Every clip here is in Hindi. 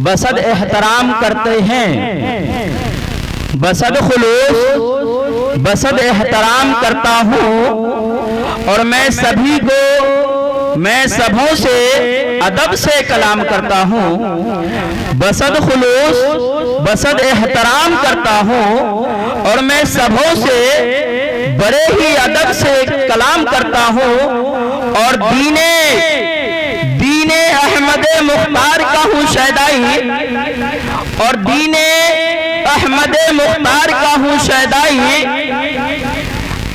बसद एहतराम करते हैं, बसद खुलूस बसद एहतराम करता हूँ और मैं सबों से अदब से कलाम करता हूँ। बसद खुलूस बसद एहतराम करता हूँ और मैं सबों से बड़े ही अदब से कलाम करता हूँ और दीने अहमद मुख्तार का हूँ शैदाई और दीने अहमद मुख्तार का हूँ शैदाई।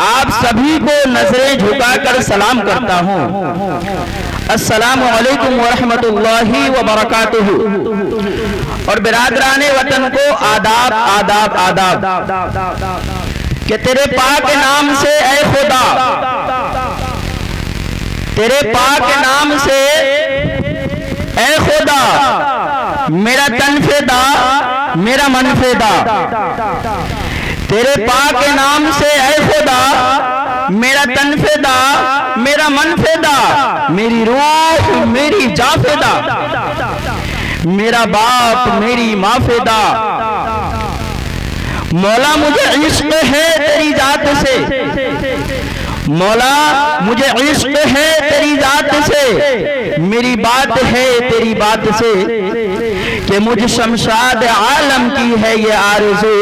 आप सभी को नजरें झुकाकर सलाम करता हूँ। अस्सलामु अलैकुम व रहमतुल्लाहि व बरकातुहू। और बिरादराने वतन को आदाब आदाब आदाब कि तेरे पाक नाम से ऐ खुदा, तेरे पाक नाम से ऐ खुदा, मेरा तन फिदा मेरा मन फिदा। तेरे पाक नाम से ऐ खुदा, मेरा तन फिदा मेरा मन फिदा, मेरी रूह मेरी जा फिदा, मेरा बाप मेरी माँ फिदा। मौला मुझे इश्क है तेरी जात से, मौला मुझे इश्क है तेरी जात से, मेरी बात है तेरी बात से कि मुझ शमशाद आलम की है ये आरज़ू,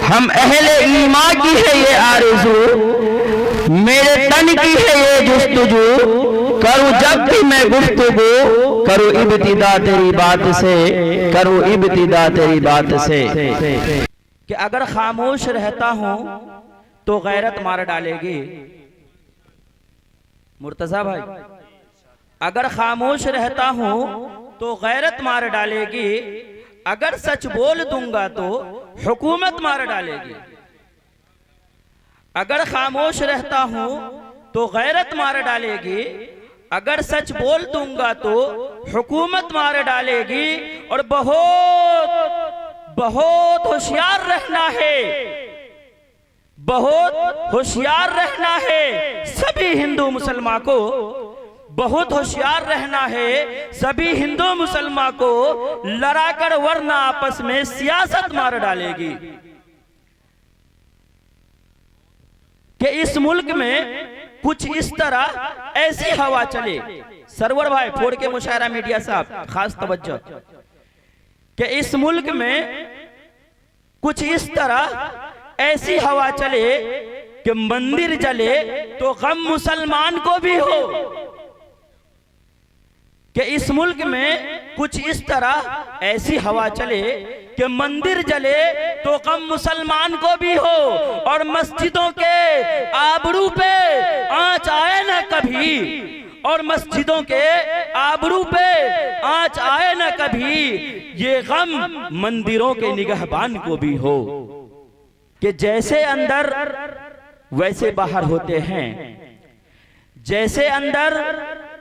हम अहले ईमान की है ये आरज़ू, मेरे तन की है ये जुस्तजू, करूं जब भी मैं गुफ्तगू, करूं इब्तिदा तेरी बात से, करूं इब्तिदा तेरी बात से। कि अगर खामोश रहता हूं तो गैरत मार डालेगी। मुर्तजा भाई, अगर खामोश रहता हूं तो गैरत मार डालेगी, अगर सच बोल दूंगा तो हुकूमत मार डालेगी। अगर खामोश रहता हूं तो गैरत मार डालेगी, अगर सच बोल दूंगा तो हुकूमत मार डालेगी। और बहुत होशियार रहना है, बहुत होशियार रहना है सभी हिंदू मुसलमान को, बहुत होशियार रहना है सभी हिंदू मुसलमान को, लड़ाकर वरना आपस में सियासत मार डालेगी। कि इस मुल्क में कुछ इस तरह ऐसी हवा चले, सरवर भाई फोड़ के मुशायरा मीडिया साहब खास तवज्जो, कि इस मुल्क में कुछ इस तरह ऐसी हवा चले कि मंदिर जले तो गम मुसलमान को भी हो। कि इस मुल्क में कुछ इस तरह ऐसी हवा चले कि मंदिर जले तो गम मुसलमान को भी हो, और मस्जिदों के आबरू पे आंच आए ना कभी, और मस्जिदों के आबरू पे आंच आए ना कभी, ये गम मंदिरों के निगहबान को भी हो। कि जैसे अंदर वैसे बाहर होते हैं, जैसे अंदर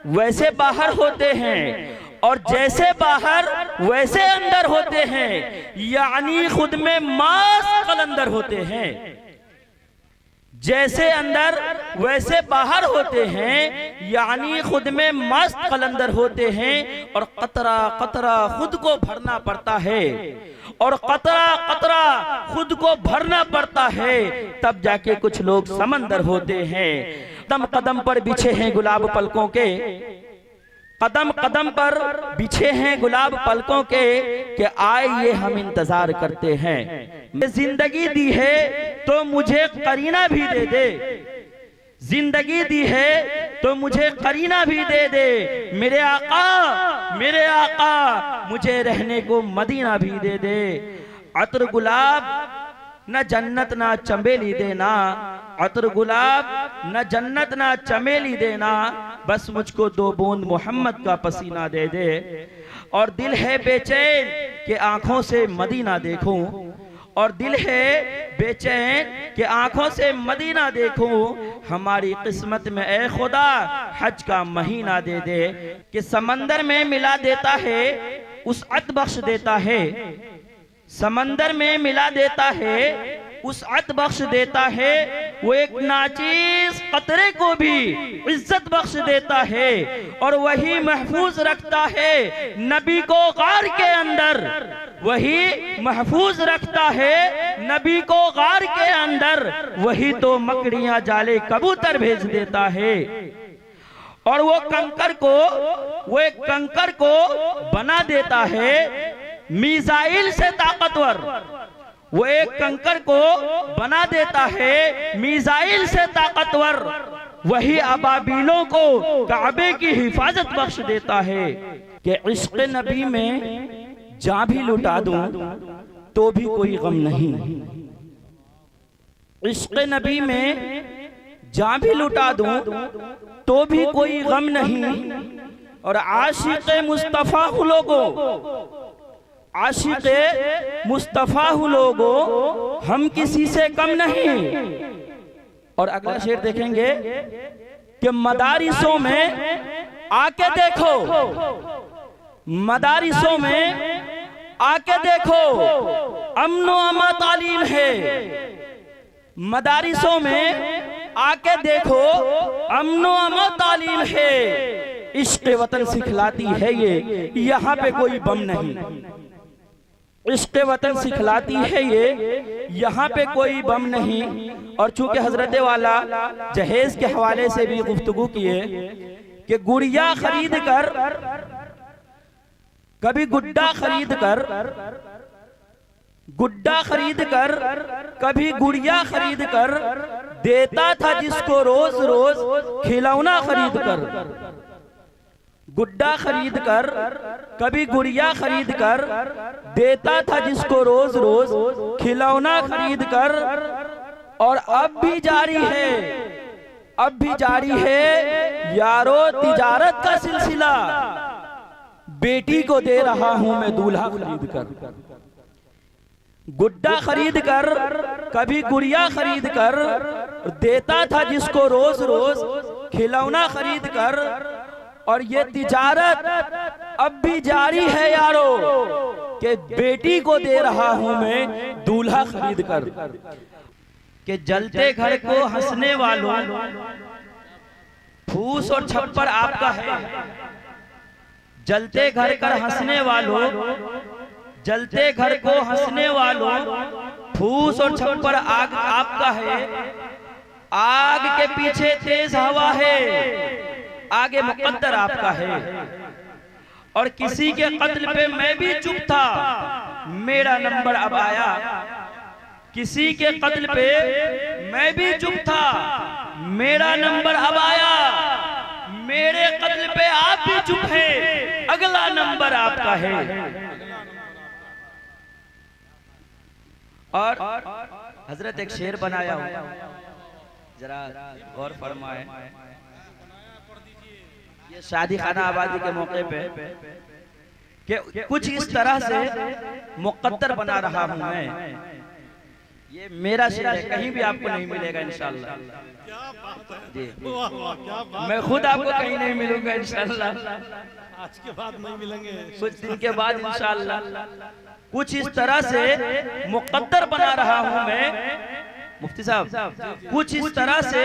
वैसे बाहर होते हैं, और जैसे बाहर वैसे अंदर होते हैं, यानी खुद में मास कलंदर होते हैं। जैसे अंदर वैसे बाहर होते हैं, यानी खुद में मस्त कलंदर होते हैं। और कतरा कतरा खुद को भरना पड़ता है, और कतरा कतरा खुद को भरना पड़ता है, तब जाके कुछ लोग समंदर होते हैं। कदम कदम पर बिछे हैं गुलाब पलकों के, कदम कदम पर बिछे हैं गुलाब पलकों के, कि आइए हम इंतजार करते हैं। जिंदगी दी है तो मुझे करीना भी दे दे, जिंदगी दी है तो मुझे करीना भी दे दे, मेरे आका मुझे रहने को मदीना भी दे दे। अतर गुलाब न जन्नत ना चमेली देना, अतर गुलाब न जन्नत ना चमेली देना, बस मुझको 2 बूंद मोहम्मद का पसीना दे दे। और दिल है बेचैन कि आंखों से मदीना देखूं, और दिल है बेचैन कि आंखों से मदीना देखूं, हमारी किस्मत में ए खुदा हज का महीना दे दे। कि समंदर में मिला देता है उसअत बख्श देता है, समंदर में मिला देता है उसअत बख्श देता है, वो एक नाचीज कतरे को भी इज्जत बख्श देता है और वही महफूज रखता है नबी को गार के अंदर, वही महफूज रखता है नबी को गार के अंदर, वही तो मकड़ियां जाले कबूतर भेज देता है। और वो एक कंकर को बना देता है मिसाइल से ताकतवर, वो एक कंकर को बना देता है मिसाइल से ताकतवर, वही अबाबीलों को काबे की हिफाजत बख्श देता है। कि इश्क़ नबी में जान भी लुटा दूं तो भी कोई गम नहीं, इश्क़ नबी में जान भी लुटा दूं तो भी कोई गम नहीं। और आशिक़ मुस्तफ़ा लोगों, आशिक़ मुस्तफ़ा लोगों, हम किसी से कम नहीं। और अगला शेर देखेंगे कि मदारिसों में आके देखो, मदारिसों में आके देखो अमन व अमा तालीम है, मदारिसों में आके देखो अमन व अमा तालीम है। इश्क़ वतन सिखलाती है ये, यहाँ पे कोई बम नहीं। इश्क़ वतन सिखलाती है ये, यहाँ पे कोई बम नहीं। और चूंकि हजरत वाला जहेज के हवाले से भी गुफ्तगू किए कि गुड़िया खरीद कर, कभी गुड्डा खरीद कर, गुड्डा खरीद कर, कभी गुड़िया खरीद कर देता था जिसको रोज रोज खिलौना खरीद कर। गुड्डा खरीद कर, कभी गुड़िया खरीद कर देता था जिसको रोज रोज खिलौना खरीद कर। और अब भी जारी है, अब भी जारी है यारो तिजारत का सिलसिला, बेटी को दे रहा हूं मैं दूल्हा खरीद कर। गुड्डा खरीद कर, कभी गुड़िया खरीद कर देता था जिसको रोज रोज खिलौना खरीद कर। और ये तिजारत अब भी जारी है यारो कि बेटी को दे रहा हूं मैं दूल्हा खरीद कर। कि जलते घर को हंसने वालों फूस और छप्पर आपका है, जलते घर कर हंसने वालों, जलते घर को हंसने वालों फूस और छप्पर आग आपका है। आग के पीछे तेज हवा है, आगे मुकद्दर आपका है। और किसी के कत्ल पे मैं भी चुप था, मेरा नंबर अब आया। किसी के कत्ल पे मैं भी चुप था, मेरा नंबर अब आया। मेरे कत्ल पे आप भी चुप हैं, अगला नंबर आपका है। और हजरत एक शेर बनाया हूं, जरा गौर फरमाए। ये शादी खाना आबादी के मौके पे कि कुछ इस तरह से मुकद्दर बना रहा हूं मैं। ये मेरा शेर है, कहीं भी आपको नहीं मिलेगा इंशाअल्लाह जी। मैं खुद आपको कहीं नहीं मिलूंगा इंशाअल्लाह, आज के बाद नहीं मिलेंगे, कुछ दिन के बाद इंशाअल्लाह। कुछ इस तरह से मुकद्दर बना रहा हूं मैं मुफ्ती साहब, कुछ इस तरह से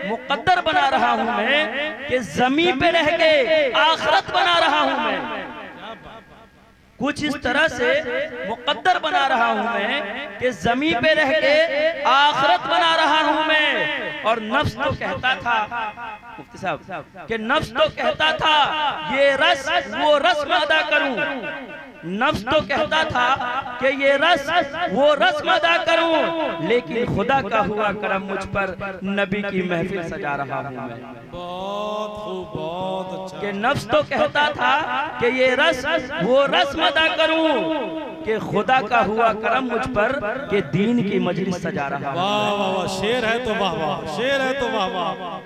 मुकद्दर बना रहा हूं मैं कि ज़मीन पे रह के आखिरत बना रहा हूं मैं। कुछ इस तरह से मुकद्दर बना रहा हूं मैं कि ज़मीन पे रह के आखिरत बना रहा हूं मैं। और नफ्स तो कहता था मुफ्ती साहब कि नफ्स तो कहता था ये रस वो रस्म अदा करूं, नफ्स तो कहता था कि ये रस वो रस्म अदा करूं, लेकिन खुदा का हुआ करम मुझ पर, नबी की महफिल सजा रहा हूं मैं। बहुत खूब, बहुत अच्छा। कि नफ्स तो कहता था कि ये रस वो रस्म अदा करूं, कि खुदा का हुआ करम मुझ पर कि दीन की मजलिस सजा रहा हूं। वाह वाह वाह, शेर है तो वाह वाह, शेर है तो वाह वाह।